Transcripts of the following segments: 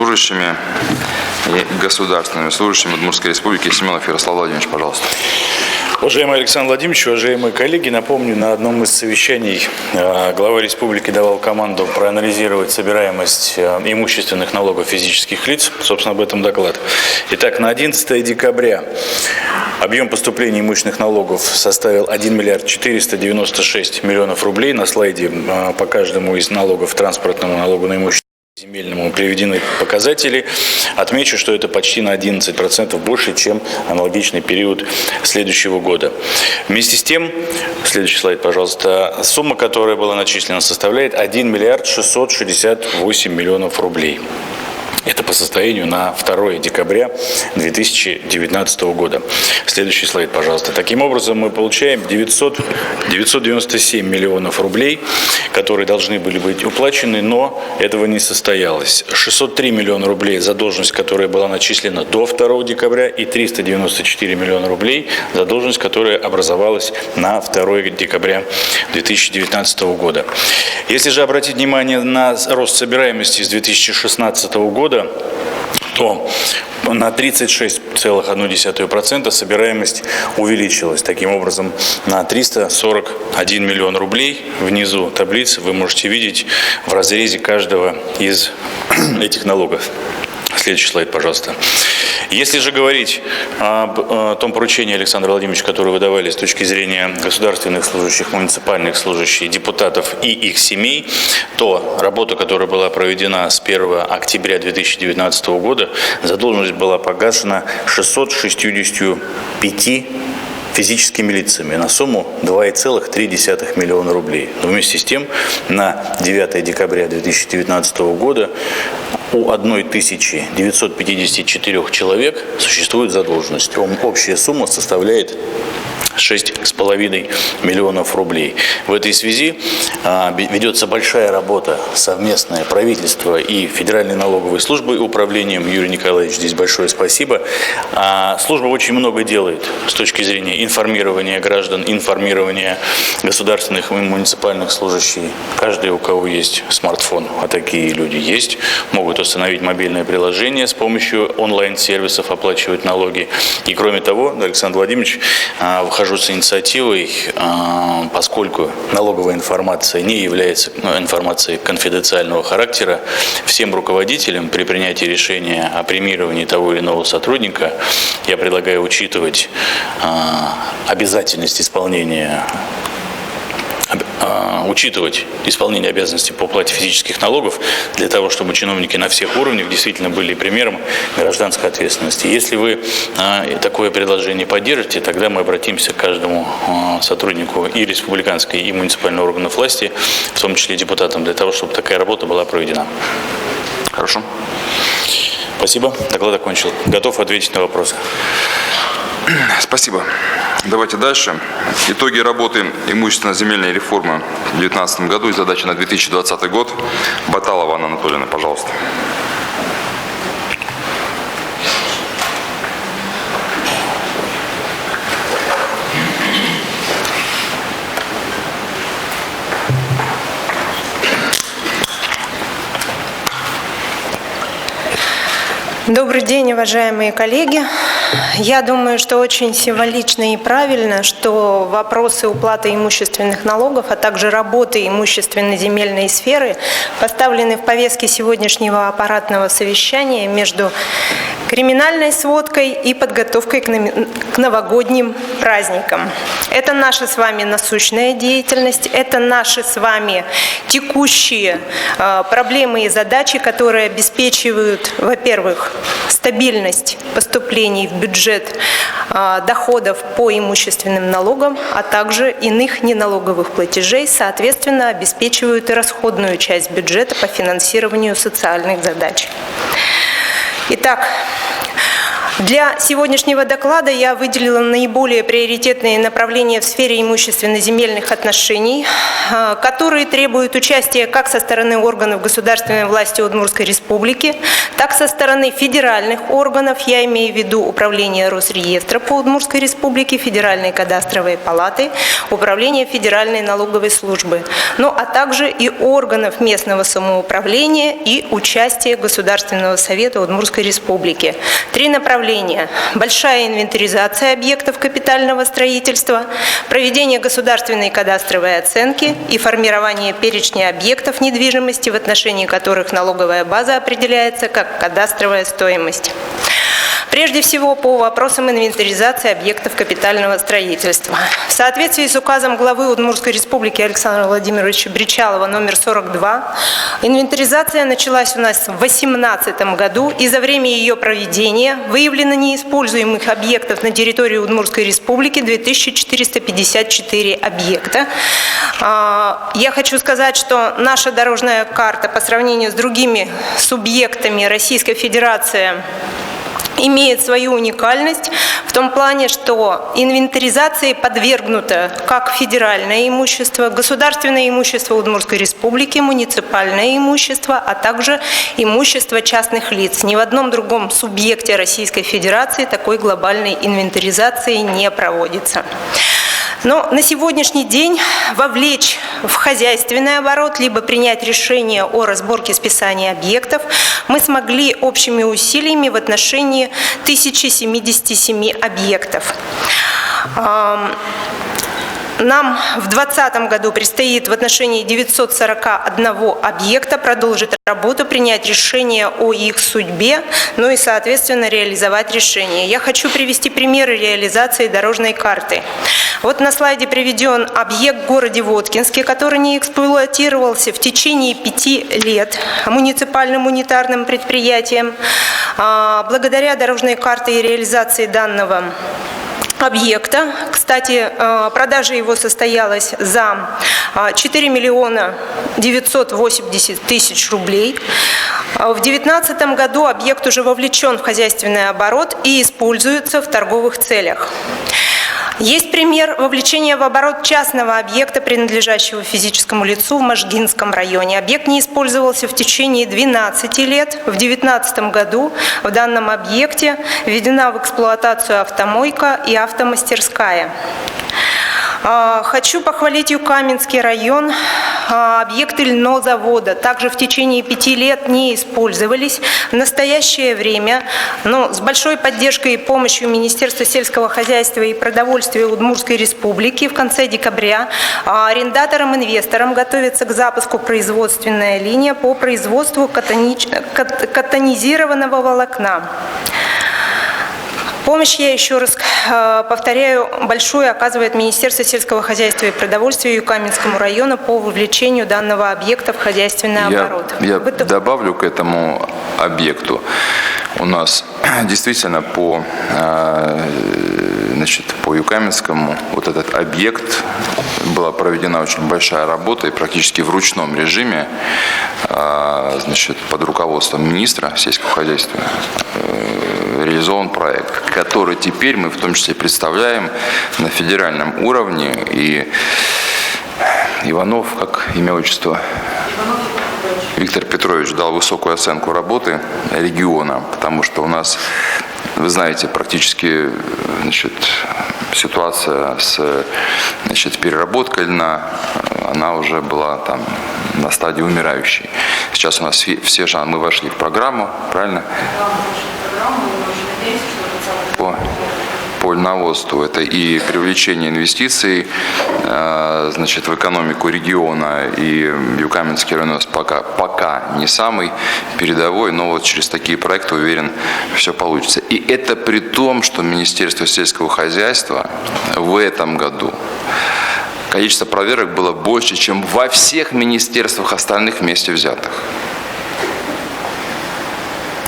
служащими и государственными служащими Удмуртской Республики. Семенов Ярослав Владимирович, пожалуйста. Уважаемый Александр Владимирович, уважаемые коллеги, напомню, на одном из совещаний глава республики давал команду проанализировать собираемость имущественных налогов физических лиц. Собственно, об этом доклад. Итак, на 11 декабря объем поступления имущественных налогов составил 1 миллиард 496 миллионов рублей. На слайде по каждому из налогов, транспортному налогу на имущество, земельному, приведены показатели. Отмечу, что это почти на 11% больше, чем аналогичный период следующего года. Вместе с тем, следующий слайд, пожалуйста, сумма, которая была начислена, составляет 1 миллиард 668 миллионов рублей. Это по состоянию на 2 декабря 2019 года. Следующий слайд, пожалуйста. Таким образом, мы получаем 997 миллионов рублей, которые должны были быть уплачены, но этого не состоялось. 603 миллиона рублей задолженность, которая была начислена до 2 декабря, и 394 миллиона рублей задолженность, которая образовалась на 2 декабря 2019 года. Если же обратить внимание на рост собираемости с 2016 года, то на 36,1% собираемость увеличилась. Таким образом, на 341 миллион рублей. Внизу таблицы вы можете видеть в разрезе каждого из этих налогов. Следующий слайд, пожалуйста. Если же говорить о том поручении, Александр Владимирович, которое вы давали с точки зрения государственных служащих, муниципальных служащих, депутатов и их семей, то работа, которая была проведена с 1 октября 2019 года, задолженность была погашена 665 физическими лицами на сумму 2,3 миллиона рублей. Но вместе с тем, на 9 декабря 2019 года у 1954 человек существует задолженность. Общая сумма составляет 6,5 миллионов рублей. В этой связи ведется большая работа совместная правительства и Федеральной налоговой службы и управлением. Юрий Николаевич, здесь большое спасибо. Служба очень много делает с точки зрения информирования граждан, информирования государственных и муниципальных служащих. Каждый, у кого есть смартфон, а такие люди есть, могут установить мобильное приложение с помощью онлайн-сервисов, оплачивать налоги. И кроме того, Александр Владимирович, выхожу с инициативой, поскольку налоговая информация не является информацией конфиденциального характера, всем руководителям при принятии решения о премировании того или иного сотрудника я предлагаю учитывать обязательность исполнения обязанностей по уплате физических налогов для того, чтобы чиновники на всех уровнях действительно были примером гражданской ответственности. Если вы такое предложение поддержите, тогда мы обратимся к каждому сотруднику и республиканской, и муниципальных органов власти, в том числе депутатам, для того, чтобы такая работа была проведена. Хорошо. Спасибо. Доклад окончил. Готов ответить на вопросы. Спасибо. Давайте дальше. Итоги работы имущественно-земельной реформы в 2019 году и задачи на 2020 год. Баталова Анна Анатольевна, пожалуйста. Добрый день, уважаемые коллеги. Я думаю, что очень символично и правильно, что вопросы уплаты имущественных налогов, а также работы имущественно-земельной сферы поставлены в повестке сегодняшнего аппаратного совещания между криминальной сводкой и подготовкой к новогодним праздникам. Это наша с вами насущная деятельность, это наши с вами текущие проблемы и задачи, которые обеспечивают, во-первых, стабильность поступлений в бюджет доходов по имущественным налогам, а также иных неналоговых платежей, соответственно, обеспечивают и расходную часть бюджета по финансированию социальных задач. Итак, Для сегодняшнего доклада я выделила наиболее приоритетные направления в сфере имущественно-земельных отношений, которые требуют участия как со стороны органов государственной власти Удмуртской Республики, так и со стороны федеральных органов, я имею в виду Управление Росреестра по Удмуртской Республике, Федеральной кадастровой палаты, Управление Федеральной налоговой службы, а также и органов местного самоуправления и участия Государственного совета Удмуртской Республики. 3 направления. Большая инвентаризация объектов капитального строительства, проведение государственной кадастровой оценки и формирование перечня объектов недвижимости, в отношении которых налоговая база определяется как кадастровая стоимость. Прежде всего, по вопросам инвентаризации объектов капитального строительства. В соответствии с указом главы Удмуртской Республики Александра Владимировича Бричалова номер 42, инвентаризация началась у нас в 2018 году, и за время ее проведения выявлено неиспользуемых объектов на территории Удмуртской Республики 2454 объекта. Я хочу сказать, что наша дорожная карта по сравнению с другими субъектами Российской Федерации имеет свою уникальность в том плане, что инвентаризации подвергнуто как федеральное имущество, государственное имущество Удмуртской Республики, муниципальное имущество, а также имущество частных лиц. Ни в одном другом субъекте Российской Федерации такой глобальной инвентаризации не проводится. Но на сегодняшний день вовлечь в хозяйственный оборот либо принять решение о разборке списания объектов мы смогли общими усилиями в отношении 1077 объектов. Нам в 2020 году предстоит в отношении 941 объекта продолжить работу, принять решение о их судьбе, и, соответственно, реализовать решение. Я хочу привести примеры реализации дорожной карты. Вот на слайде приведен объект в городе Воткинске, который не эксплуатировался в течение 5 лет муниципальным унитарным предприятием. Благодаря дорожной карте и реализации данного объекта. Кстати, продажа его состоялась за 4 миллиона 980 тысяч рублей. В 2019 году объект уже вовлечен в хозяйственный оборот и используется в торговых целях. Есть пример вовлечения в оборот частного объекта, принадлежащего физическому лицу в Можгинском районе. Объект не использовался в течение 12 лет. В 2019 году в данном объекте введена в эксплуатацию автомойка и автомастерская. Хочу похвалить Юкаменский район. Объекты льнозавода также в течение 5 лет не использовались. В настоящее время, с большой поддержкой и помощью Министерства сельского хозяйства и продовольствия Удмуртской Республики в конце декабря арендаторам-инвесторам готовится к запуску производственная линия по производству катонизированного волокна. Помощь, я еще раз повторяю, большую оказывает Министерство сельского хозяйства и продовольствия Юкаменскому району по вовлечению данного объекта в хозяйственный оборот. Я добавлю к этому объекту. У нас действительно по Юкаменскому вот этот объект была проведена очень большая работа и практически в ручном режиме под руководством министра сельского хозяйства реализован проект, который теперь мы в том числе представляем на федеральном уровне. И Иванов, как имя, отчество, Виктор Петрович дал высокую оценку работы региона, потому что у нас, вы знаете, практически ситуация с переработкой льна, она уже была там на стадии умирающей. Сейчас у нас мы вошли в программу, правильно? По льноводству. Это и привлечение инвестиций в экономику региона. И Юкаменский район у нас пока не самый передовой, но вот через такие проекты, уверен, все получится. И это при том, что Министерство сельского хозяйства в этом году количество проверок было больше, чем во всех министерствах остальных вместе взятых.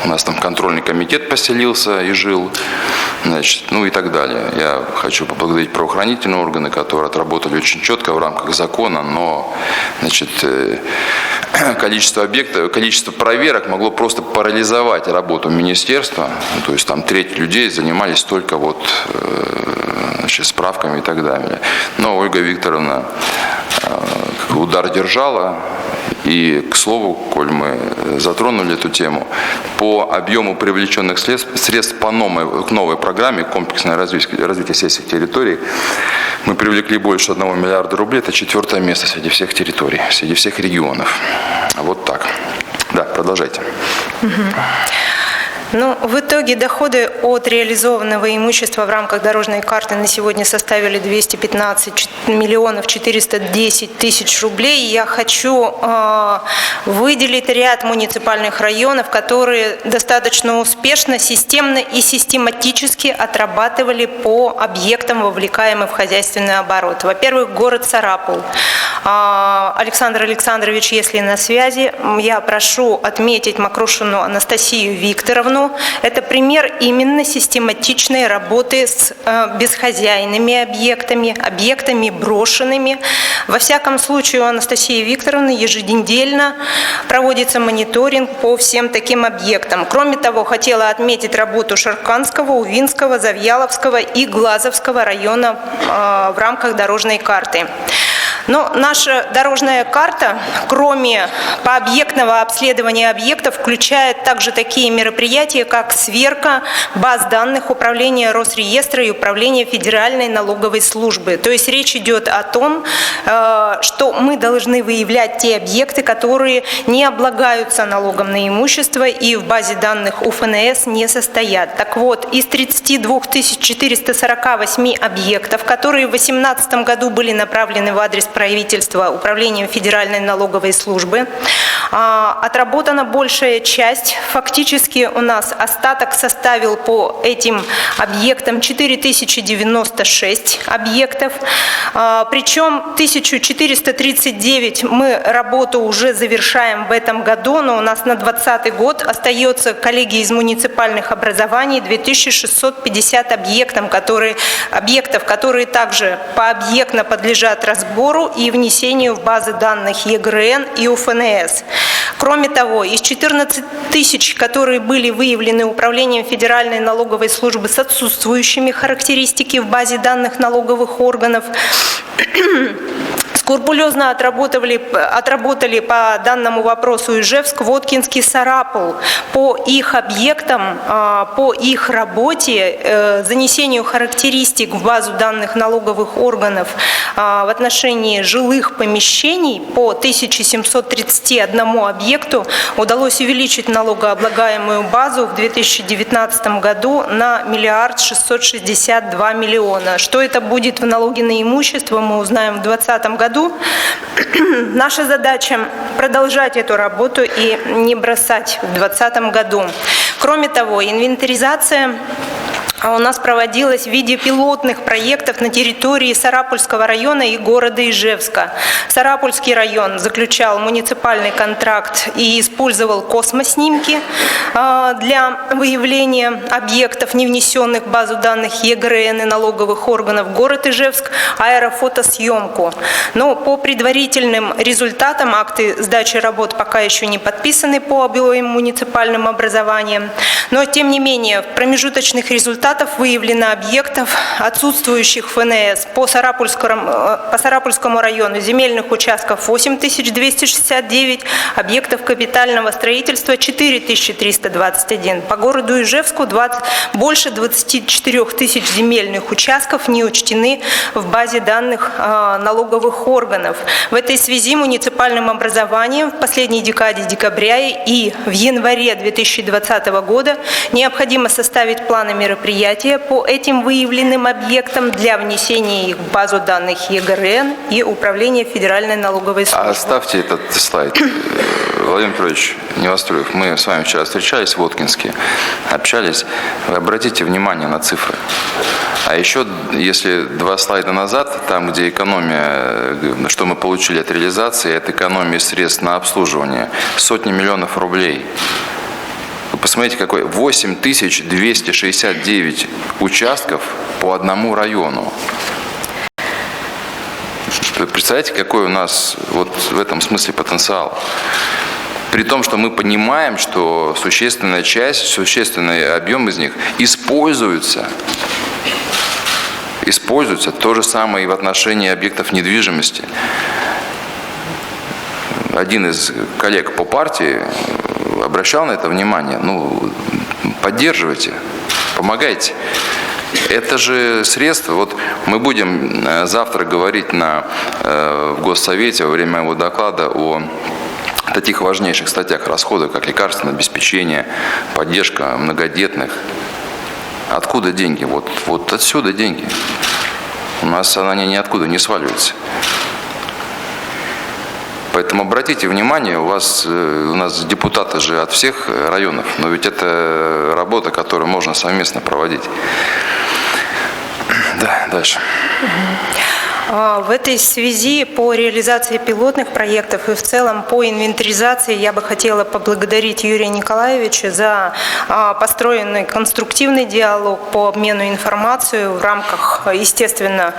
У нас там контрольный комитет поселился и жил, значит, ну и так далее. Я хочу поблагодарить правоохранительные органы, которые отработали очень четко в рамках закона, но, значит, количество объектов, количество проверок могло просто парализовать работу министерства. То есть там треть людей занимались только вот, значит, справками и так далее. Но Ольга Викторовна удар держала. И, к слову, коль мы затронули эту тему, по объему привлеченных средств по новой программе «Комплексное развитие сельских территорий» мы привлекли больше 1 миллиарда рублей. Это 4-е место среди всех территорий, среди всех регионов. Вот так. Да, продолжайте. Ну, в итоге доходы от реализованного имущества в рамках дорожной карты на сегодня составили 215 миллионов 410 тысяч рублей. Я хочу выделить ряд муниципальных районов, которые достаточно успешно, системно и систематически отрабатывали по объектам, вовлекаемым в хозяйственный оборот. Во-первых, город Сарапул. Александр Александрович, если на связи, я прошу отметить Макрушину Анастасию Викторовну. Это пример именно систематичной работы с бесхозяйными объектами, объектами брошенными. Во всяком случае, у Анастасии Викторовны еженедельно проводится мониторинг по всем таким объектам. Кроме того, хотела отметить работу Шарканского, Увинского, Завьяловского и Глазовского района в рамках дорожной карты. Но наша дорожная карта, кроме пообъектного обследования объектов, включает также такие мероприятия, как сверка баз данных Управления Росреестра и Управления Федеральной налоговой службы. То есть речь идет о том, что мы должны выявлять те объекты, которые не облагаются налогом на имущество и в базе данных УФНС не состоят. Так вот, из 32 448 объектов, которые в 2018 году были направлены в адрес правительства Управлением Федеральной налоговой службы, отработана большая часть. Фактически у нас остаток составил по этим объектам 4096 объектов. Причем 1439 мы работу уже завершаем в этом году, но у нас на 2020 год остается, коллеги из муниципальных образований, 2650 объектов, которые также пообъектно подлежат разбору и внесению в базы данных ЕГРН и УФНС. Кроме того, из 14 тысяч, которые были выявлены Управлением Федеральной налоговой службы с отсутствующими характеристиками в базе данных налоговых органов, скрупулезно отработали по данному вопросу Ижевск, Воткинский, Сарапул. По их объектам, по их работе, занесению характеристик в базу данных налоговых органов в отношении жилых помещений по 1731 объекту удалось увеличить налогооблагаемую базу в 2019 году на 1 662 миллиона. Что это будет в налоге на имущество, мы узнаем в 2020 году. Наша задача продолжать эту работу и не бросать в 2020 году. Кроме того, инвентаризация у нас проводилась в виде пилотных проектов на территории Сарапульского района и города Ижевска. Сарапульский район заключал муниципальный контракт и использовал космоснимки для выявления объектов, не внесенных в базу данных ЕГРН и налоговых органов. Город Ижевск – аэрофотосъемку. Но по предварительным результатам акты сдачи работ пока еще не подписаны по обоим муниципальным образованиям. Но, тем не менее, в промежуточных результатах выявлено объектов, отсутствующих в ФНС по Сарапульскому району земельных участков 8269, объектов капитального строительства 4321. По городу Ижевску больше 24 тысяч земельных участков не учтены в базе данных налоговых органов. В этой связи муниципальным образованием в последней декаде декабря и в январе 2020 года необходимо составить планы мероприятий по этим выявленным объектам для внесения их в базу данных ЕГРН и Управления Федеральной налоговой службы. Оставьте этот слайд. Владимир Петрович Невостроев, мы с вами вчера встречались в Воткинске, общались. Вы обратите внимание на цифры. А еще, если 2 слайда назад, там, где экономия, что мы получили от реализации, это экономия средств на обслуживание, сотни миллионов рублей. Посмотрите, какой 8269 участков по одному району. Представляете, какой у нас вот в этом смысле потенциал? При том, что мы понимаем, что существенная часть, существенный объем из них используется. То же самое и в отношении объектов недвижимости. Один из коллег по партии обращал на это внимание. Поддерживайте, помогайте. Это же средства. Вот мы будем завтра говорить в Госсовете во время моего доклада о таких важнейших статьях расходов, как лекарственное обеспечение, поддержка многодетных. Откуда деньги? Вот отсюда деньги. У нас она ниоткуда не сваливается. Поэтому обратите внимание, у нас депутаты же от всех районов, но ведь это работа, которую можно совместно проводить. Да, дальше. В этой связи по реализации пилотных проектов и в целом по инвентаризации я бы хотела поблагодарить Юрия Николаевича за построенный конструктивный диалог по обмену информацией в рамках, естественно,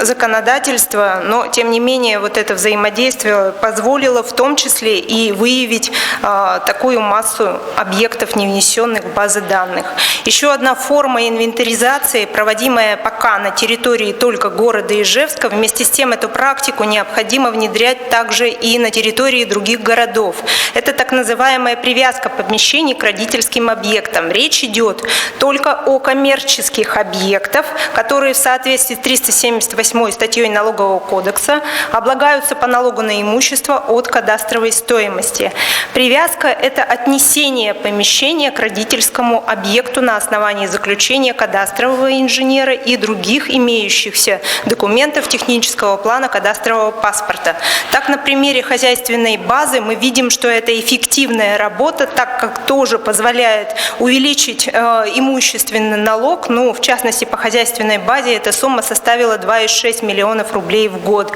законодательства, но тем не менее вот это взаимодействие позволило в том числе и выявить такую массу объектов, не внесенных в базы данных. Еще одна форма инвентаризации, проводимая пока на территории только города Ижевска. Вместе с тем эту практику необходимо внедрять также и на территории других городов. Это так называемая привязка помещений к родительским объектам. Речь идет только о коммерческих объектах, которые в соответствии с 378 статьей Налогового кодекса облагаются по налогу на имущество от кадастровой стоимости. Привязка – это отнесение помещения к родительскому объекту на основании заключения кадастрового инженера и других имеющихся документов технического плана кадастрового паспорта. Так, на примере хозяйственной базы мы видим, что это эффективная работа, так как тоже позволяет увеличить имущественный налог. В частности, по хозяйственной базе эта сумма составила 2,6 миллионов рублей в год.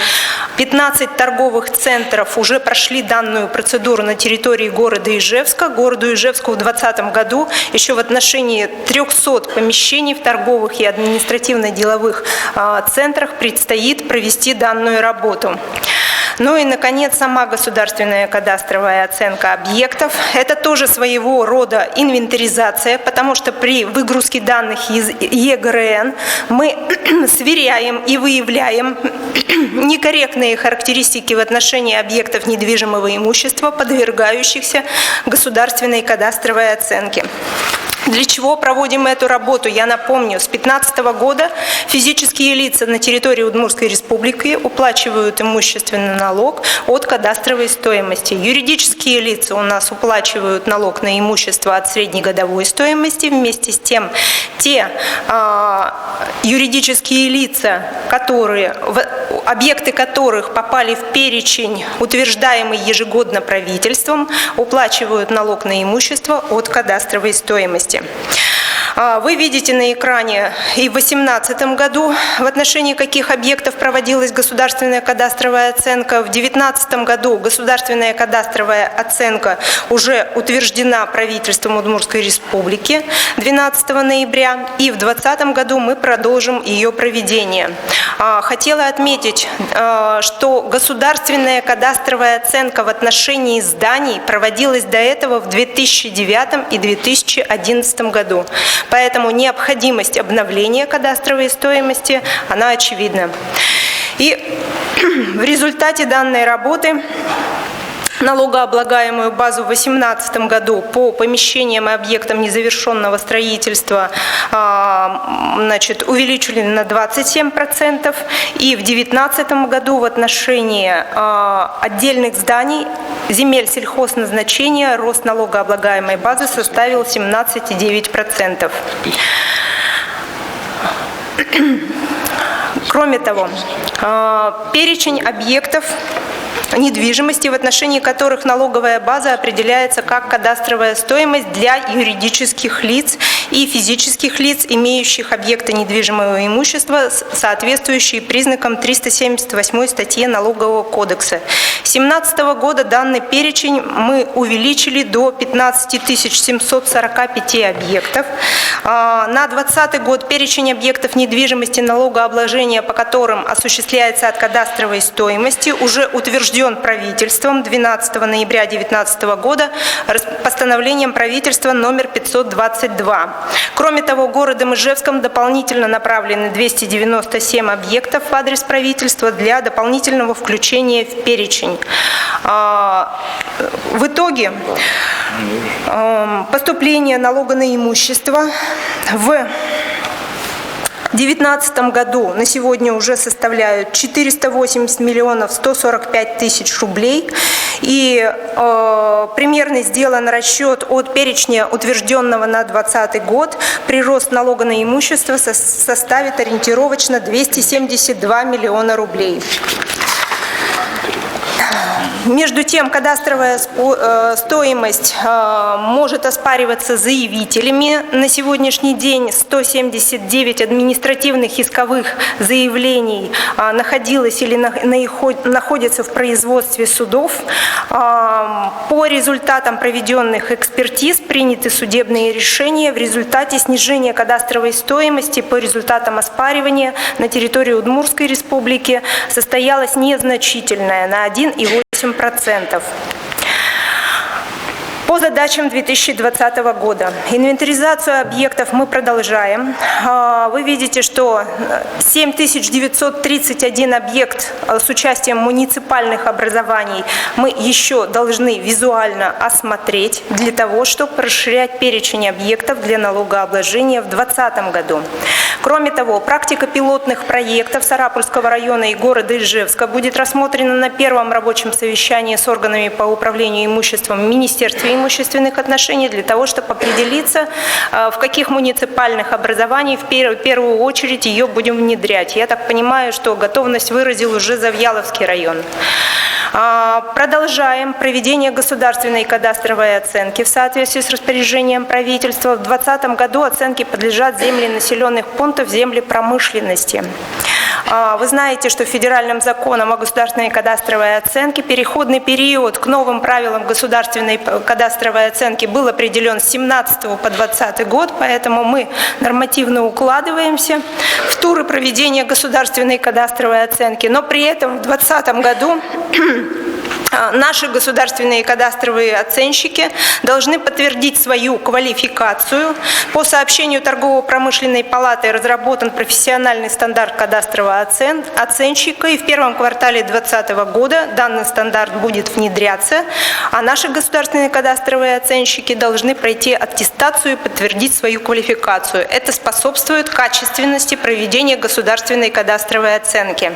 15 торговых центров уже прошли данную процедуру на территории города Ижевска. Городу Ижевску в 2020 году еще в отношении 300 помещений в торговых и административно-деловых центрах предстоит провести данную работу. Ну и, наконец, сама государственная кадастровая оценка объектов. Это тоже своего рода инвентаризация, потому что при выгрузке данных из ЕГРН мы сверяем и выявляем некорректные характеристики в отношении объектов недвижимого имущества, подвергающихся государственной кадастровой оценке. Для чего проводим эту работу? Я напомню, с 2015 года физические лица на территории Удмуртской республики уплачивают имущественный налог от кадастровой стоимости. Юридические лица у нас уплачивают налог на имущество от среднегодовой стоимости. Вместе с тем, те юридические лица, объекты которых попали в перечень, утверждаемый ежегодно правительством, уплачивают налог на имущество от кадастровой стоимости. Вы видите на экране и в 2018 году, в отношении каких объектов проводилась государственная кадастровая оценка. В 2019 году государственная кадастровая оценка уже утверждена правительством Удмуртской республики 12 ноября. И в 2020 году мы продолжим ее проведение. Хотела отметить, что государственная кадастровая оценка в отношении зданий проводилась до этого в 2009 и 2011 году. Поэтому необходимость обновления кадастровой стоимости, она очевидна. И в результате данной работы налогооблагаемую базу в 2018 году по помещениям и объектам незавершенного строительства увеличили на 27%. И в 2019 году в отношении отдельных зданий, земель сельхозназначения, рост налогооблагаемой базы составил 17,9%. Кроме того, перечень объектов недвижимости, в отношении которых налоговая база определяется как кадастровая стоимость для юридических лиц и физических лиц, имеющих объекты недвижимого имущества, соответствующие признакам 378 статьи Налогового кодекса. С 2017 года данный перечень мы увеличили до 15 745 объектов. На 2020 год перечень объектов недвижимости налогообложения, по которым осуществляется от кадастровой стоимости, уже утвержден правительством 12 ноября 2019 года постановлением правительства номер 522. Кроме того, городом Ижевском дополнительно направлены 297 объектов в адрес правительства для дополнительного включения в перечень. В итоге поступление налога на имущество в 2019 году на сегодня уже составляют 480 миллионов 145 тысяч рублей. И примерно сделан расчет от перечня, утвержденного на 2020 год. Прирост налога на имущество составит ориентировочно 272 миллиона рублей. Между тем, кадастровая стоимость может оспариваться заявителями. На сегодняшний день 179 административных исковых заявлений находилось или находится в производстве судов. По результатам проведенных экспертиз приняты судебные решения. В результате снижения кадастровой стоимости по результатам оспаривания на территории Удмуртской республики состоялось незначительное, на 1,8%. По задачам 2020 года. Инвентаризацию объектов мы продолжаем. Вы видите, что 7931 объект с участием муниципальных образований мы еще должны визуально осмотреть для того, чтобы расширять перечень объектов для налогообложения в 2020 году. Кроме того, практика пилотных проектов Сарапульского района и города Ижевска будет рассмотрена на первом рабочем совещании с органами по управлению имуществом в Министерстве имущественных отношений для того, чтобы определиться, в каких муниципальных образованиях в первую очередь ее будем внедрять. Я так понимаю, что готовность выразил уже Завьяловский район. Продолжаем проведение государственной кадастровой оценки в соответствии с распоряжением правительства. В 2020 году оценке подлежат земли населенных пунктов, земли промышленности. Вы знаете, что федеральным законом о государственной кадастровой оценке переходный период к новым правилам государственной кадастровой оценки был определен с 17 по 20 год, поэтому мы нормативно укладываемся в туры проведения государственной кадастровой оценки. Но при этом в 2020 году наши государственные кадастровые оценщики должны подтвердить свою квалификацию. По сообщению Торгово-промышленной палаты разработан профессиональный стандарт кадастрового оценщика, и в первом квартале 2020 года данный стандарт будет внедряться, а наши государственные кадастровые оценщики должны пройти аттестацию и подтвердить свою квалификацию. Это способствует качественности проведения государственной кадастровой оценки.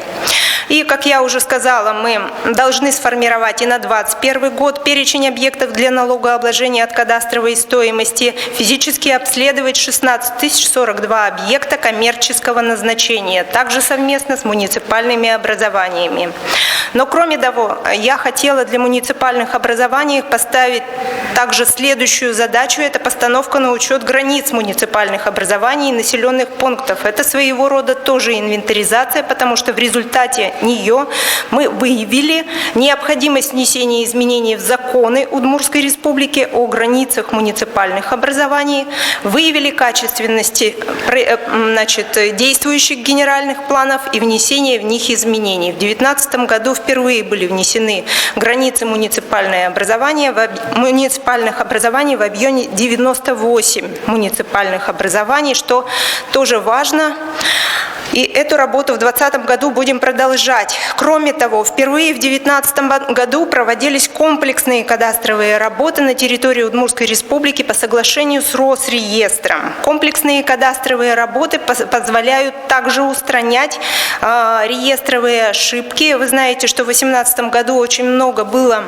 И, как я уже сказала, мы должны сформировать и на 2021 год перечень объектов для налогообложения от кадастровой стоимости, физически обследовать 16 042 объекта коммерческого назначения, также совместно с муниципальными образованиями. Но кроме того, я хотела для муниципальных образований поставить также следующую задачу – это постановка на учет границ муниципальных образований и населенных пунктов. Это своего рода тоже инвентаризация, потому что в результате нее мы выявили необходимость внесения изменений в законы Удмуртской республики о границах муниципальных образований, выявили качественности действующих генеральных планов и внесение в них изменений. В 2019 году впервые были внесены границы муниципальных образований в объеме 98 муниципальных образований, что тоже важно. И эту работу в 2020 году будем продолжать. Кроме того, впервые в 2019 году проводились комплексные кадастровые работы на территории Удмуртской республики по соглашению с Росреестром. Комплексные кадастровые работы позволяют также устранять реестровые ошибки. Вы знаете, что в 2018 году очень много было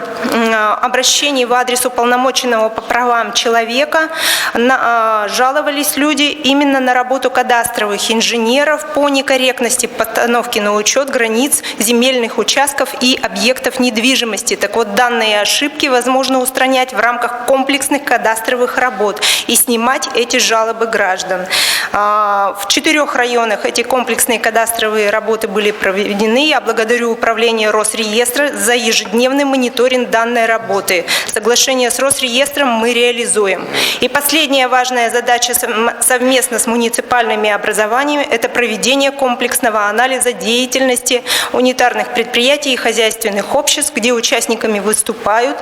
обращений в адрес уполномоченного по правам человека. Жаловались люди именно на работу кадастровых инженеров по некорректности постановки на учет границ земельных участков и объектов недвижимости. Так вот, данные ошибки возможно устранять в рамках комплексных кадастровых работ и снимать эти жалобы граждан. В 4 районах эти комплексные кадастровые работы были проведены. Я благодарю Управление Росреестра за ежедневный мониторинг данной работы. Соглашение с Росреестром мы реализуем. И последняя важная задача совместно с муниципальными образованиями – это проведение комплексного анализа деятельности унитарных предприятий и хозяйственных обществ, где участниками выступают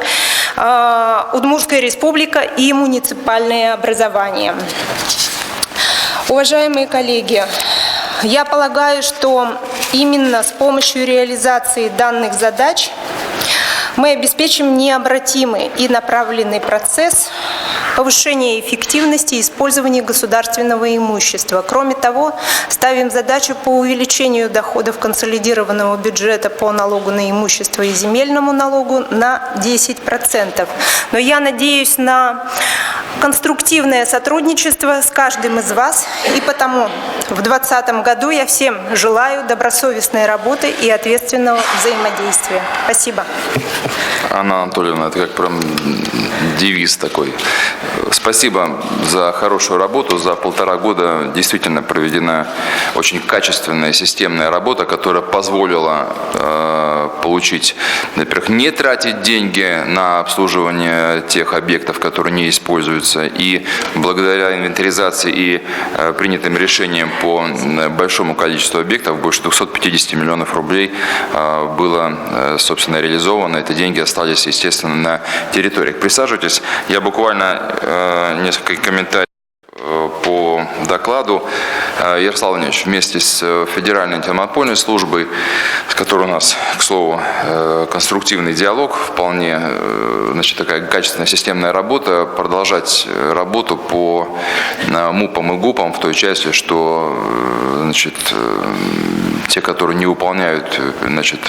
Удмуртская республика и муниципальные образования. Уважаемые коллеги, я полагаю, что именно с помощью реализации данных задач мы обеспечим необратимый и направленный процесс повышения эффективности использования государственного имущества. Кроме того, ставим задачу по увеличению доходов консолидированного бюджета по налогу на имущество и земельному налогу на 10%. Но я надеюсь на конструктивное сотрудничество с каждым из вас, и потому в 2020 году я всем желаю добросовестной работы и ответственного взаимодействия. Спасибо. Анна Анатольевна, это как прям девиз такой. Спасибо за хорошую работу. За 1,5 года действительно проведена очень качественная системная работа, которая позволила получить, во-первых, не тратить деньги на обслуживание тех объектов, которые не используются. И благодаря инвентаризации и принятым решениям по большому количеству объектов, больше 250 миллионов рублей было, собственно, реализовано. Эти деньги остались, естественно, на территориях. Присаживайтесь. Я буквально несколько комментариев по докладу. Ярослав Владимирович, вместе с Федеральной антимонопольной службой, с которой у нас, к слову, конструктивный диалог, вполне, значит, такая качественная системная работа, продолжать работу по МУПам и ГУПам в той части, что, значит, те, которые не выполняют, значит,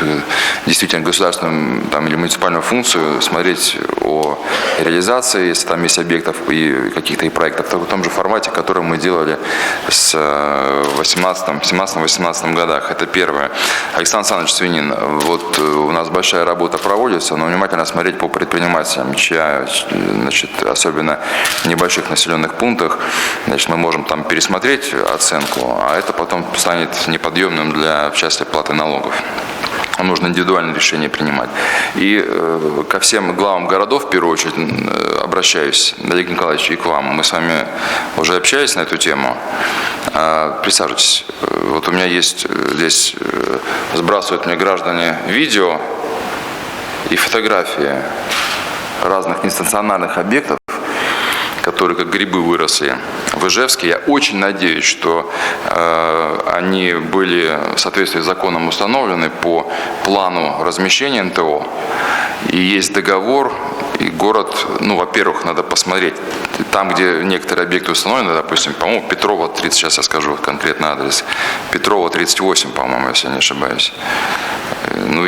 действительно государственную там, или муниципальную функцию, смотреть о реализации, если там есть объектов и каких-то и проектов, в том же формате, который мы делали с 17-18 годах. Это первое. Александр Александрович Свинин, вот у нас большая работа проводится, но внимательно смотреть по предпринимателям, чья, значит, особенно в небольших населенных пунктах, значит, мы можем там пересмотреть оценку, а это потом станет неподъемным для в части платы налогов. Нужно индивидуальное решение принимать. И ко всем главам городов, в первую очередь, обращаюсь, Олег Николаевич, и к вам. Мы с вами уже общались на эту тему. Присаживайтесь. Вот у меня есть здесь, сбрасывают мне граждане видео и фотографии разных нестационарных объектов, которые как грибы выросли в Ижевске. Я очень надеюсь, что они были в соответствии с законом установлены по плану размещения НТО. И есть договор, и город, ну, во-первых, надо посмотреть, там, где некоторые объекты установлены, допустим, по-моему, Петрова 30, сейчас я скажу конкретный адрес, Петрова 38, по-моему, если я не ошибаюсь. Ну,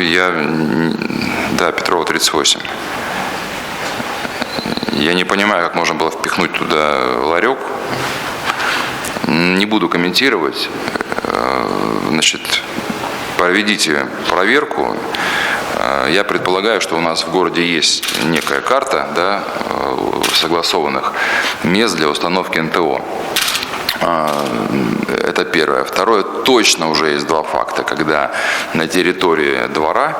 да, Петрова 38. Я не понимаю, как можно было впихнуть туда ларек. Не буду комментировать. Значит, проведите проверку. Я предполагаю, что у нас в городе есть некая карта, да, согласованных мест для установки НТО. Это первое. Второе, точно уже есть 2 факта, когда на территории двора,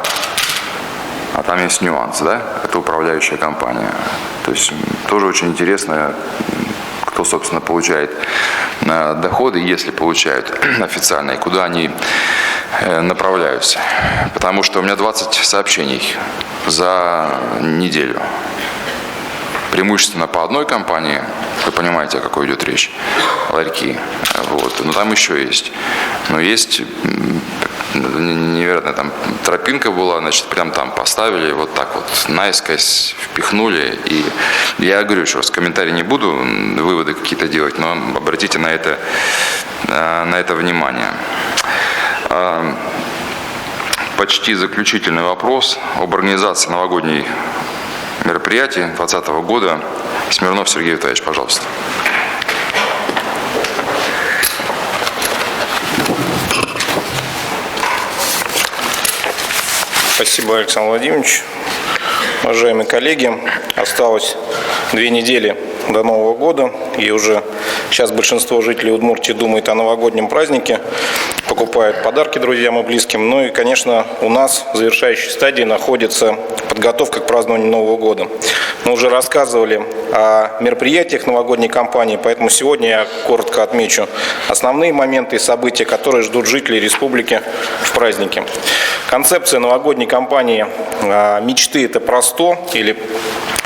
а там есть нюанс, да, это управляющая компания. То есть тоже очень интересно, кто, собственно, получает доходы, если получают официально, и куда они направляются. Потому что у меня 20 сообщений за неделю. Преимущественно по одной компании, вы понимаете, о какой идет речь, ларьки. Вот. Но там еще есть. Но есть невероятно, там тропинка была, значит, прям там поставили, вот так вот наискось впихнули. И я говорю еще раз, комментарий не буду, выводы какие-то делать, но обратите на это внимание. Почти заключительный вопрос об организации новогодней мероприятий 2020 года. Смирнов Сергей Витальевич, пожалуйста. Спасибо, Александр Владимирович. Уважаемые коллеги, осталось 2 недели до Нового года, и уже сейчас большинство жителей Удмуртии думает о новогоднем празднике, покупают подарки друзьям и близким. Ну и, конечно, у нас в завершающей стадии находится подготовка к празднованию Нового года. Мы уже рассказывали о мероприятиях новогодней кампании, поэтому сегодня я коротко отмечу основные моменты и события, которые ждут жителей республики в празднике. Концепция новогодней кампании «Мечты – это просто» или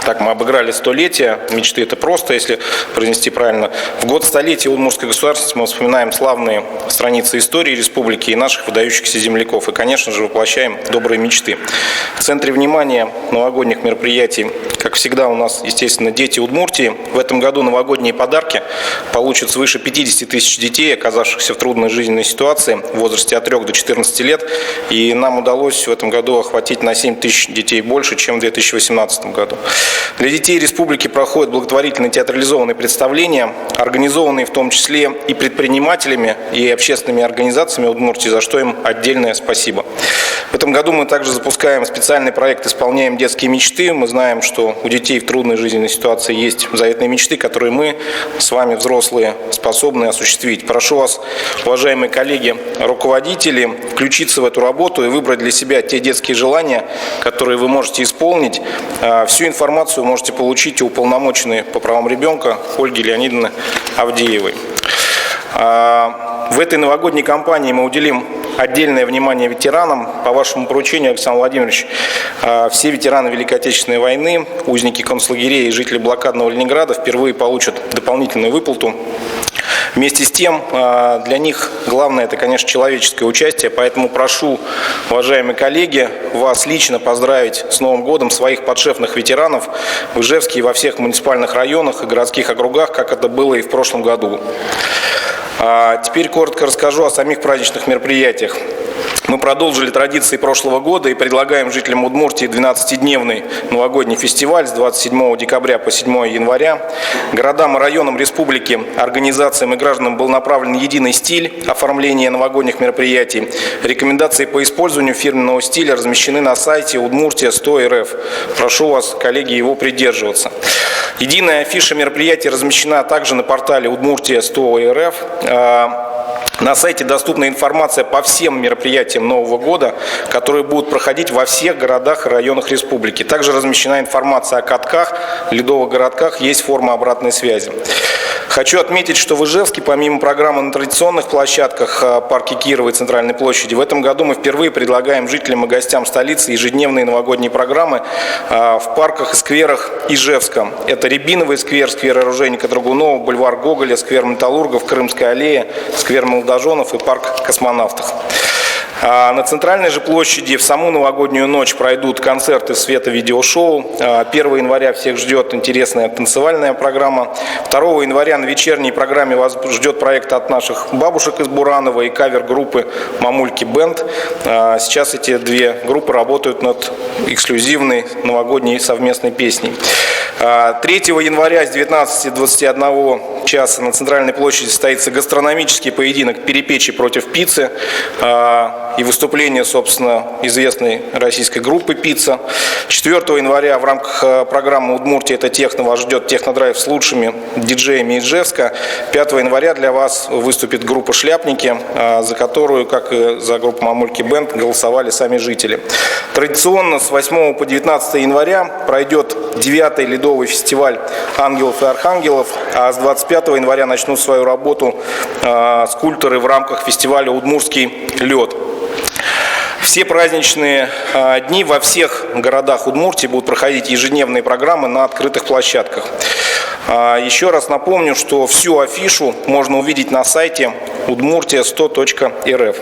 так мы обыграли столетие. Мечты – это просто, если произнести правильно. В год столетия удмуртской государственности мы вспоминаем славные страницы истории республики и наших выдающихся земляков. И, конечно же, воплощаем добрые мечты. В центре внимания новогодних мероприятий, как всегда, у нас, естественно, дети Удмуртии. В этом году новогодние подарки получат свыше 50 тысяч детей, оказавшихся в трудной жизненной ситуации в возрасте от 3 до 14 лет. И нам удалось в этом году охватить на 7 тысяч детей больше, чем в 2018 году. Для детей республики проходят благотворительные театрализованные представления, организованные в том числе и предпринимателями, и общественными организациями Удмуртии, за что им отдельное спасибо. В этом году мы также запускаем специальный проект «Исполняем детские мечты». Мы знаем, что у детей в трудной жизненной ситуации есть заветные мечты, которые мы с вами, взрослые, способны осуществить. Прошу вас, уважаемые коллеги, руководители, включиться в эту работу и выбрать для себя те детские желания, которые вы можете исполнить. Всю информацию вы можете получить у уполномоченной по правам ребенка Ольги Леонидовны Авдеевой. В этой новогодней кампании мы уделим отдельное внимание ветеранам. По вашему поручению, Александр Владимирович, все ветераны Великой Отечественной войны, узники концлагерей и жители блокадного Ленинграда впервые получат дополнительную выплату. Вместе с тем, для них главное – это, конечно, человеческое участие, поэтому прошу, уважаемые коллеги, вас лично поздравить с Новым годом своих подшефных ветеранов в Ижевске и во всех муниципальных районах и городских округах, как это было и в прошлом году. Теперь коротко расскажу о самих праздничных мероприятиях. Мы продолжили традиции прошлого года и предлагаем жителям Удмуртии 12-дневный новогодний фестиваль с 27 декабря по 7 января. Городам и районам республики, организациям и гражданам был направлен единый стиль оформления новогодних мероприятий. Рекомендации по использованию фирменного стиля размещены на сайте Удмуртия100.рф. Прошу вас, коллеги, его придерживаться. Единая афиша мероприятий размещена также на портале Удмуртия100.рф. На сайте доступна информация по всем мероприятиям Нового года, которые будут проходить во всех городах и районах республики. Также размещена информация о катках, ледовых городках, есть форма обратной связи. Хочу отметить, что в Ижевске, помимо программы на традиционных площадках парке Кирова и Центральной площади, в этом году мы впервые предлагаем жителям и гостям столицы ежедневные новогодние программы в парках и скверах Ижевска. Это Рябиновый сквер, сквер оружейника Драгунова, бульвар Гоголя, сквер Металлургов, Крымская аллея, сквер Молодоженов и парк Космонавтов. На центральной же площади в саму новогоднюю ночь пройдут концерты свето-видеошоу. 1 января всех ждет интересная танцевальная программа. 2 января на вечерней программе вас ждет проект от наших бабушек из Буранова и кавер-группы «Мамульки Бенд». Сейчас эти две группы работают над эксклюзивной новогодней совместной песней. 3 января с 19 до 21 часа на центральной площади состоится гастрономический поединок «Перепечи против пиццы» и выступление, собственно, известной российской группы «Пицца». 4 января в рамках программы «Удмуртия – это техно» вас ждет технодрайв с лучшими диджеями Ижевска. 5 января для вас выступит группа «Шляпники», за которую, как и за группу «Мамульки Бенд», голосовали сами жители. Традиционно с 8 по 19 января пройдет 9-й ледовый фестиваль «Ангелов и архангелов», а с 25 января начнут свою работу скульпторы в рамках фестиваля «Удмуртский лед». Все праздничные дни во всех городах Удмуртии будут проходить ежедневные программы на открытых площадках. Еще раз напомню, что всю афишу можно увидеть на сайте udmurtia100.rf.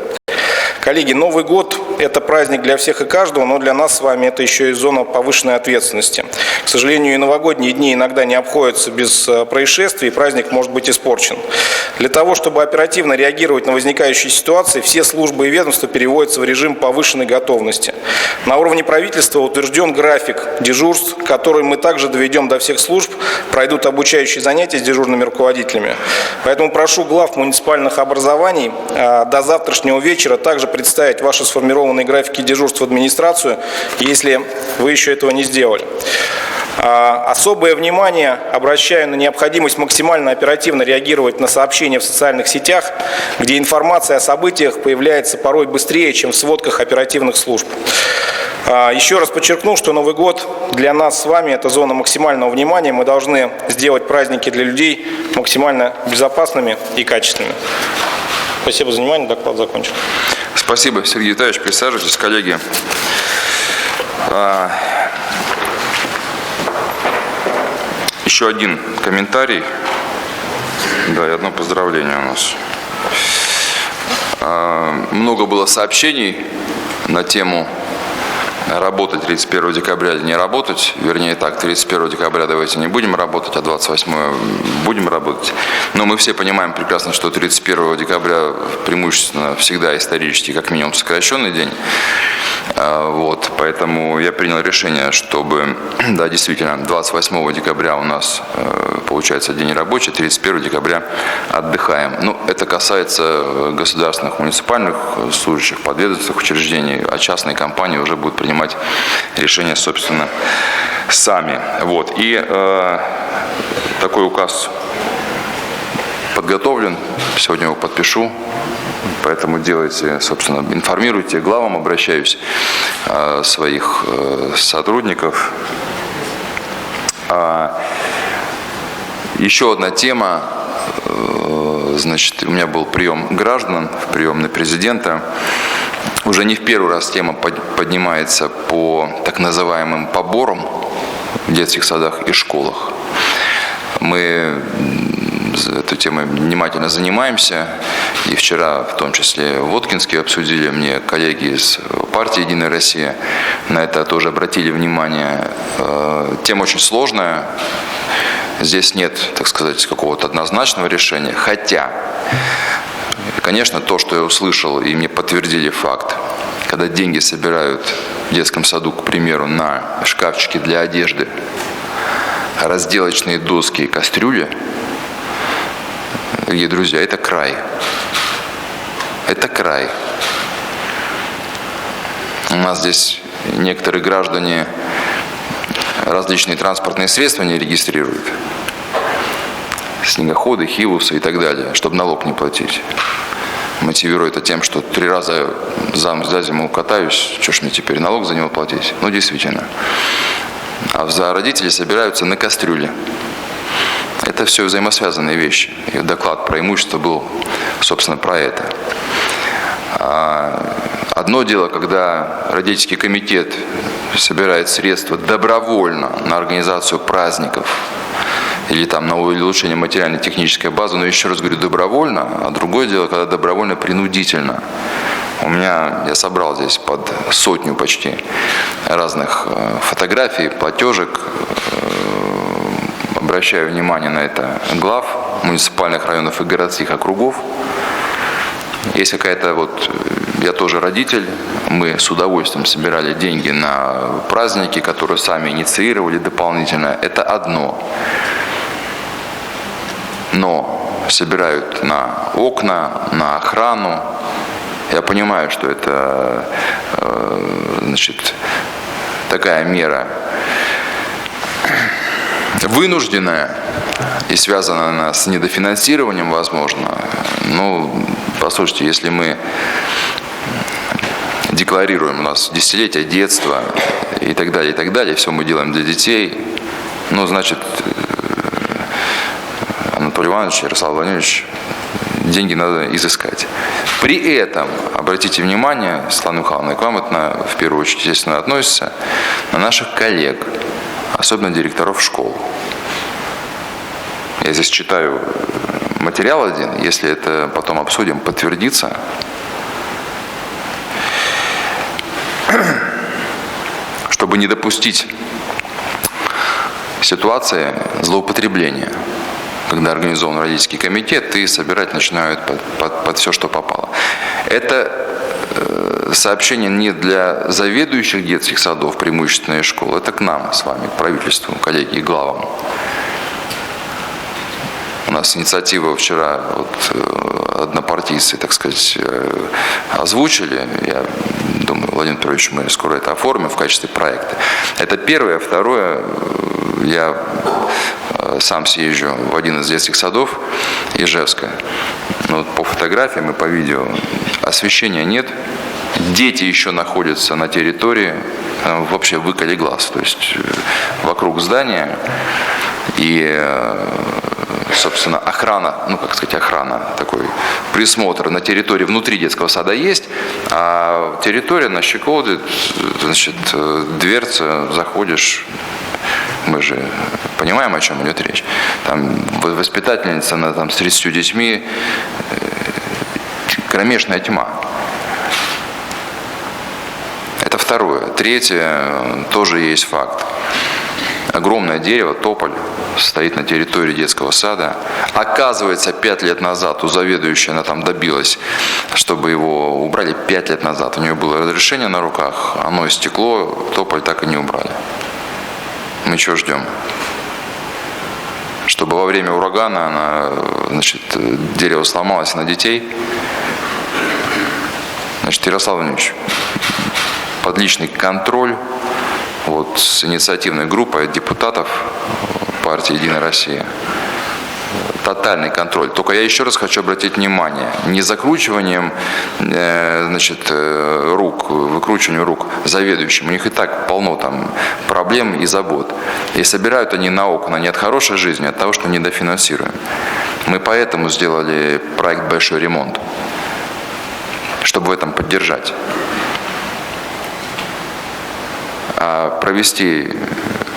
Коллеги, Новый год – это праздник для всех и каждого, но для нас с вами это еще и зона повышенной ответственности. К сожалению, и новогодние дни иногда не обходятся без происшествий, и праздник может быть испорчен. Для того, чтобы оперативно реагировать на возникающие ситуации, все службы и ведомства переводятся в режим повышенной готовности. На уровне правительства утвержден график дежурств, который мы также доведем до всех служб, пройдут обучающие занятия с дежурными руководителями. Поэтому прошу глав муниципальных образований до завтрашнего вечера также представить ваши сформированные сформированные графики дежурств в администрацию, если вы еще этого не сделали. Особое внимание обращаю на необходимость максимально оперативно реагировать на сообщения в социальных сетях, где информация о событиях появляется порой быстрее, чем в сводках оперативных служб. Еще раз подчеркну, что Новый год для нас с вами – это зона максимального внимания. Мы должны сделать праздники для людей максимально безопасными и качественными. Спасибо за внимание. Доклад закончен. Спасибо, Сергей Витальевич. Присаживайтесь, коллеги. Еще один комментарий. Да, и одно поздравление у нас. Много было сообщений на тему работать 31 декабря или не работать. Вернее так, 31 декабря давайте не будем работать, а 28 будем работать. Но мы все понимаем прекрасно, что 31 декабря преимущественно всегда исторически как минимум сокращенный день. Вот, поэтому я принял решение, чтобы, да, действительно, 28 декабря у нас получается день рабочий, 31 декабря отдыхаем. Ну, это касается государственных, муниципальных служащих, подведомственных учреждений, а частные компании уже будут принимать решения, собственно, сами. Вот, и такой указ подготовлен, сегодня его подпишу. Поэтому делайте, собственно, информируйте, главам обращаюсь, своих сотрудников. Еще одна тема. Значит, у меня был прием граждан в приемной президента. Уже не в первый раз тема поднимается по так называемым поборам в детских садах и школах. Мы этой темой внимательно занимаемся. И вчера, в том числе, в Воткинске обсудили, мне коллеги из партии «Единая Россия» на это тоже обратили внимание. Тема очень сложная. Здесь нет, так сказать, какого-то однозначного решения. Хотя, конечно, то, что я услышал, и мне подтвердили факт, когда деньги собирают в детском саду, к примеру, на шкафчики для одежды, разделочные доски и кастрюли, дорогие друзья, это край. Это край. У нас здесь некоторые граждане различные транспортные средства не регистрируют. Снегоходы, хилусы и так далее, чтобы налог не платить. Мотивирую это тем, что 3 раза за зиму катаюсь, что ж мне теперь налог за него платить? Ну, действительно. А за родители собираются на кастрюле. Это все взаимосвязанные вещи. И доклад про имущество был, собственно, про это. Одно дело, когда родительский комитет собирает средства добровольно на организацию праздников или там на улучшение материально-технической базы, но еще раз говорю, добровольно, а другое дело, когда добровольно-принудительно. Я собрал здесь под 100 почти разных фотографий, платежек. Обращаю внимание на это глав муниципальных районов и городских округов. Есть какая-то я тоже родитель, мы с удовольствием собирали деньги на праздники, которые сами инициировали дополнительно. Это одно. Но собирают на окна, на охрану. Я понимаю, что это, такая мера вынужденная и связана она с недофинансированием, возможно. Послушайте, если мы декларируем, у нас десятилетие детства и так далее, все мы делаем для детей, значит, Анатолий Иванович, Ярослав Владимирович, деньги надо изыскать. При этом, обратите внимание, Светлана Михайловна, к вам это в первую очередь, естественно, относится, на наших коллег, особенно директоров школ. Я здесь читаю материал один, если это потом обсудим, подтвердится. Чтобы не допустить ситуации злоупотребления, когда организован родительский комитет и собирать начинают под все, что попало. Это сообщение не для заведующих детских садов, преимущественные школы, это к нам с вами, к правительству, коллеги и главам. У нас инициативу вчера однопартийцы, так сказать, озвучили. Я думаю, думаю, Владимир Петрович, мы скоро это оформим в качестве проекта. Это первое. Второе, я сам съезжу в один из детских садов Ижевска. Но по фотографиям и по видео освещения нет. Дети еще находятся на территории, вообще выколи глаз, то есть вокруг здания. И, собственно, охрана, охрана, такой присмотр на территории внутри детского сада есть, а территория на щеколде, значит, дверца, заходишь, мы же понимаем, о чем идет речь. Там воспитательница с 30 детьми, кромешная тьма. Это второе. Третье, тоже есть факт. Огромное дерево, тополь, стоит на территории детского сада. Оказывается, 5 лет назад у заведующей она там добилась, чтобы его убрали 5 лет назад. У нее было разрешение на руках, оно истекло, тополь так и не убрали. Мы чего ждем? Чтобы во время урагана дерево сломалось на детей. Ярослав Владимирович, под личный контроль с инициативной группой депутатов партии «Единая Россия». Тотальный контроль. Только я еще раз хочу обратить внимание, не закручиванием рук, выкручиванием рук заведующим. У них и так полно там проблем и забот. И собирают они на окна не от хорошей жизни, а от того, что недофинансируем. Мы поэтому сделали проект «Большой ремонт», чтобы в этом поддержать. А провести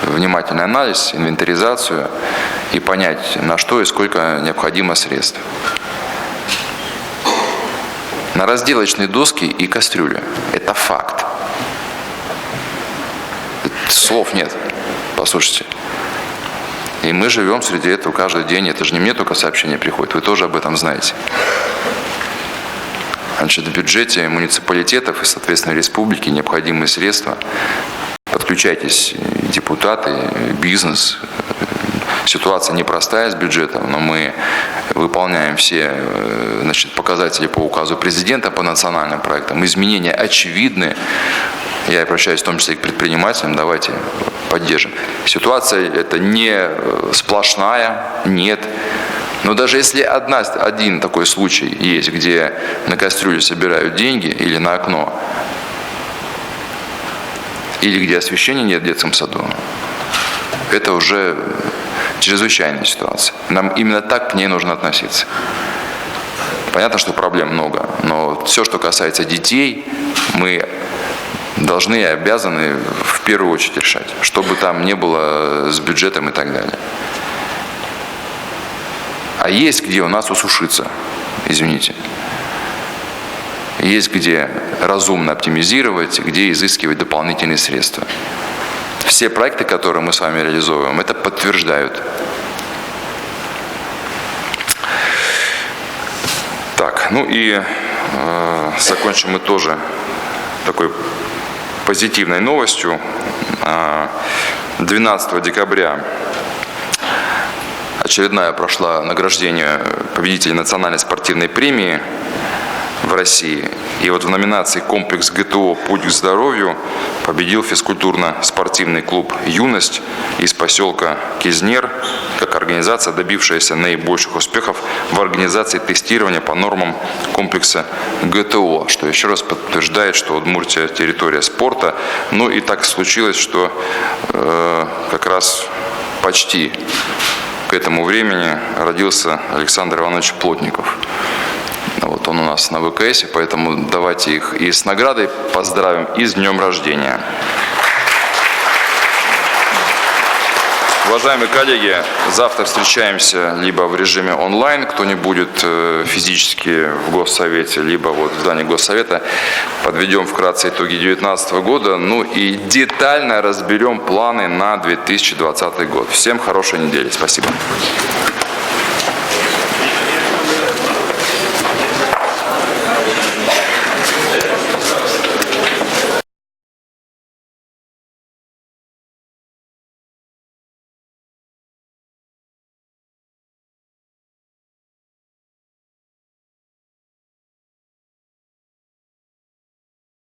внимательный анализ, инвентаризацию и понять, на что и сколько необходимо средств. На разделочные доски и кастрюли. Это факт. Слов нет. Послушайте. И мы живем среди этого каждый день. Это же не мне только сообщения приходят. Вы тоже об этом знаете. Значит, в бюджете муниципалитетов и, соответственно, республики необходимые средства. Подключайтесь, депутаты, бизнес. Ситуация непростая с бюджетом, но мы выполняем все показатели по указу президента по национальным проектам. Изменения очевидны. Я обращаюсь в том числе и к предпринимателям. Давайте поддержим. Ситуация это не сплошная, нет. Но даже если один такой случай есть, где на кастрюлю собирают деньги или на окно, или где освещения нет в детском саду, это уже чрезвычайная ситуация. Нам именно так к ней нужно относиться. Понятно, что проблем много, но все, что касается детей, мы должны и обязаны в первую очередь решать, чтобы там не было с бюджетом и так далее. А есть где у нас усушиться, извините. Есть где разумно оптимизировать, где изыскивать дополнительные средства. Все проекты, которые мы с вами реализуем, это подтверждают. Так, закончим мы тоже такой позитивной новостью. 12 декабря очередная прошла награждение победителей национальной спортивной премии в России. И в номинации «Комплекс ГТО. Путь к здоровью» победил физкультурно-спортивный клуб «Юность» из поселка Кизнер, как организация, добившаяся наибольших успехов в организации тестирования по нормам комплекса ГТО, что еще раз подтверждает, что Удмуртия территория спорта. И так случилось, что как раз почти к этому времени родился Александр Иванович Плотников. Он у нас на ВКС, поэтому давайте их и с наградой поздравим, и с днем рождения. Уважаемые коллеги, завтра встречаемся либо в режиме онлайн, кто не будет физически в Госсовете, либо в здании Госсовета. Подведем вкратце итоги 2019 года, и детально разберем планы на 2020 год. Всем хорошей недели. Спасибо.